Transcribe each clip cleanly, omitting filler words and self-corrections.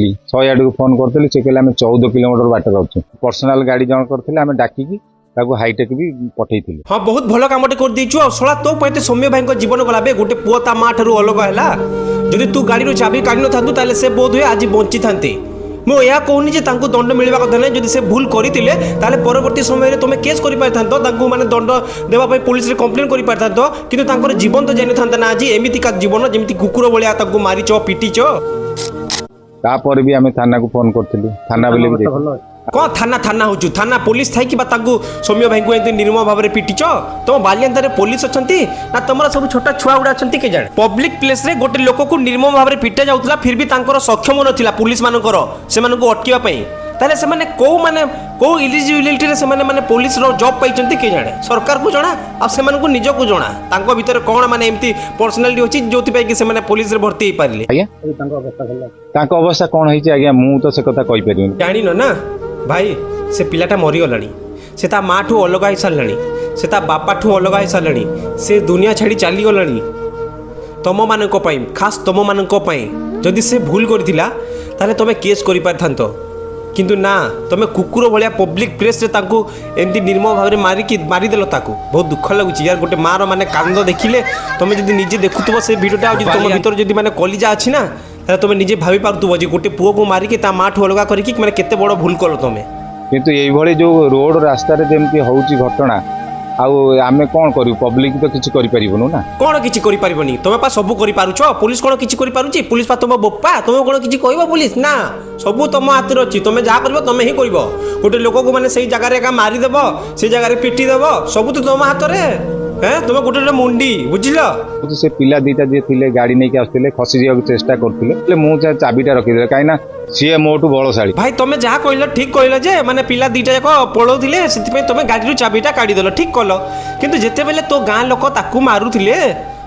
करी 100 आड़ फोन करी से कहले 14 किलोमीटर बाट अच्छे पर्सनाल गाड़ी जन करते आम डाकिकी हाईटेक भी पठे। हाँ बहुत भल कमटे कर देचु आ सला तो पे सौम्य भाई जीवन गला बे गोटे पुओ ता माँ ठारू अलग है जदि तू गाड़ी चाबी काढ़ न था से बोध हुए आज बंची था मुझे कहूनी जे दंड मिलवा कथा ना जब से भूल करते परवर्ती समय तुम केस कर माने दंड देवाई पुलिस कंप्लेन कर पारता कि जीवन तो जानी था ना आज एमती जीवन जमी कुकुर भाया मारिच पिटिच तापर भी आम थाना को फोन करूँ थाना बोले कौन थाना थाना हो थाना पुलिस थी सौम्य भाई को एमती निर्मम भाव में पिटिच तुम बालियांतार पुलिस अच्छा ना तुम सब छोटा छुआ गुड़ा अच्छा के जाने पब्लिक प्लेस रे गोटे लोक को निर्मम भाव में पिटा जाऊला फिर भी सक्षम नाला पुलिस मानकर से अटकापी ताले से माने को इलिजिबिलिटी रे से माने पुलिस रो जॉब पाइचंती के जाने सरकार को जना आ से माने को निज को जना तांको भीतर कोन माने एमती पर्सनालिटी होची जोति पाई कि से माने पुलिस रे भर्ती हे पारले आज्ञा तांको अवस्था कोन होई आज्ञा मु तो से कथा कहि परिन जानि न ना भाई से पिलाटा मरी गलानी से ता माँ ठू अलग हो सारानी से ता बापा ठू अलग हो सारानी से दुनिया छाड़ी चली गलानी तुम मानक खास तुम मानक जदि से भूल करथिला ताले तुम केस करि पारथांतो किंतु ना तुम कुकुर भाया पब्लिक प्लेस रे तांको एमती निर्मम भाव में मारिदेल ताको बहुत दुख लगुच यार गोटे माँ रे कांद देखिले तुम जब निजे देखुव से भिडियोटा तुम भीतर जब मैंने कलिजा अच्छी ना तुम निजे भावी पार्थुव जे गोटे पुओ को मारिकी ता माँ ठू अलग करके मैंने केते बड़ भूल कल तुम किंतु ये जो रोड रास्ता जमी होची घटना आम कौन करूँ पब्लिक तो किसी करूँ ना कौन किसी करें तुम पा सब कर पुलिस कौन किसी कर पुलिस पा तुम बोपा तुम कौन किसी कह पुलिस ना सब तुम हाथ में अच्छी तुम जहाँ कर तुम ही कर गोटे लोक को मैंने से जगह मारिदेव से जगह पिटिदेव सब तो तुम हाथ में तुम गोटे मुंडी बुझल से पिला दीटा जी थे गाड़ी नहीं आसते खसी जा चेष्टा करते मुझे चाबीटा रखीदे कहीं सी मोटू बलशाली भाई तुम जहाँ कहल ठीक कहल जे माने पिला दीटा जाक पड़ोले से तुम गाड़ी चाबीटा काढ़ीदेल ठीक कल किंतु जिते बेले तो गाँ लोक ताकू मारुले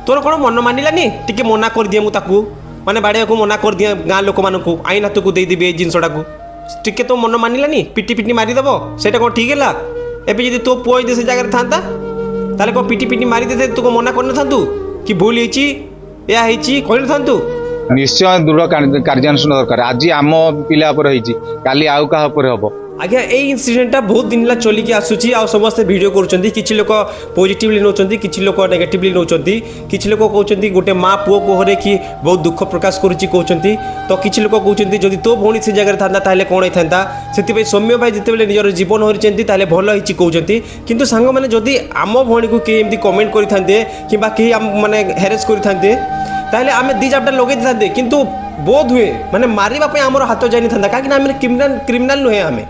तोर कौन मन मानिलानी टिके मना कर दिए मुझे माने बाड़े को मना कर दिए गाँ लोक मानू आईन हाथ को देदेवी ये जिनटा को टिके तो मन मानिलानी पिटी पिटी मारिदेव से कौन ठीक है एवं जब तो पुओ से जगह था ताले को पिटी पिटी मारी दे तू को मना कर न कि भूल या कह न निश्चय दृढ़ कार्यानुष्ठान दरकार आज आम पिला काली आउ क्या हम आज्ञा ये इनसीडेंटा बहुत दिन ला चलिकी आसूची आ समस्ते वीडियो करुँच कि लोग पॉजिटिवली नौ कि लोग नेगेटिवली नौ कि लोग कहते गोटे माँ पुओ को हरे कि बहुत दुख प्रकाश करुच्ची कहते तो किसी लोग कहते जदि तो भौणी से जगह था कौन होता से सौम्य भाई जिते निजर जीवन हरी भल होती कहते किंतु सांग मैंने जदि आम भौणी को कहीं एमती कमेंट करते कि माने हेरेस करते ताहले आमे दी जाबटा लगे था किंतु बोध हुए माने मारिबा पे हमर हाथ जानि था काकि आमे क्रिमिनल नुहे आमे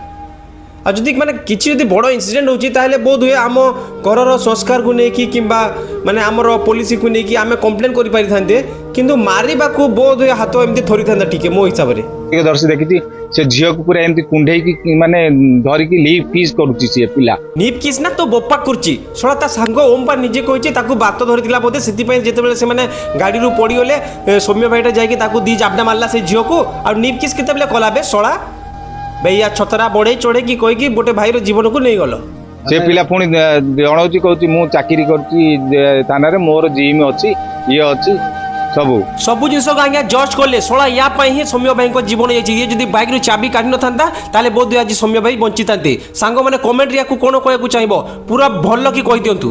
आ जदि माने किछि जदि बड़ इंसिडेंट होची ताहले बोध हुए आम घरर संस्कार को लेकिन किंबा माने हमर पॉलिसी को लेकिन आमे कंप्लेन करि पारि थांते किंतु मारिबा को बोध हुए हाथ एमती थरी था ठीक मो हिसाब रे एक दर्शी देखी से झील को पूरा एमती कुंडे की माने धरिकी लीप किस करूची से पिला लीप किस ना तो बोपा करची सळा ता सांग ओम पा निजे कहिची ताकू बात धरितिला बोधे सेति पय जेते बेले से माने गाड़ी रु पड़ी गले सौम्य भाईटा जाई कि ताकू दी जाबडा मारला से झील को और लीप किस केते बेले कला बे सळा भैया छतरा बड़े चढ़े कि कहि कि गोटे भाईर जीवन को नहीं गलो से पिला पुणी जणाउची कहूची मु चाकरी करची थाना रे मोर जिम अछि ये अछि सब जिनस आज्ञा जज कले सला या ही सौम्य भाई को जीवन ये जदि बाइक रू चाबी काढ़ी न था बोध आज सौम्य भाई बंची था सांग मैंने कमेंट या कौन कहू चाहिए पूरा भल कि कही दिंतु।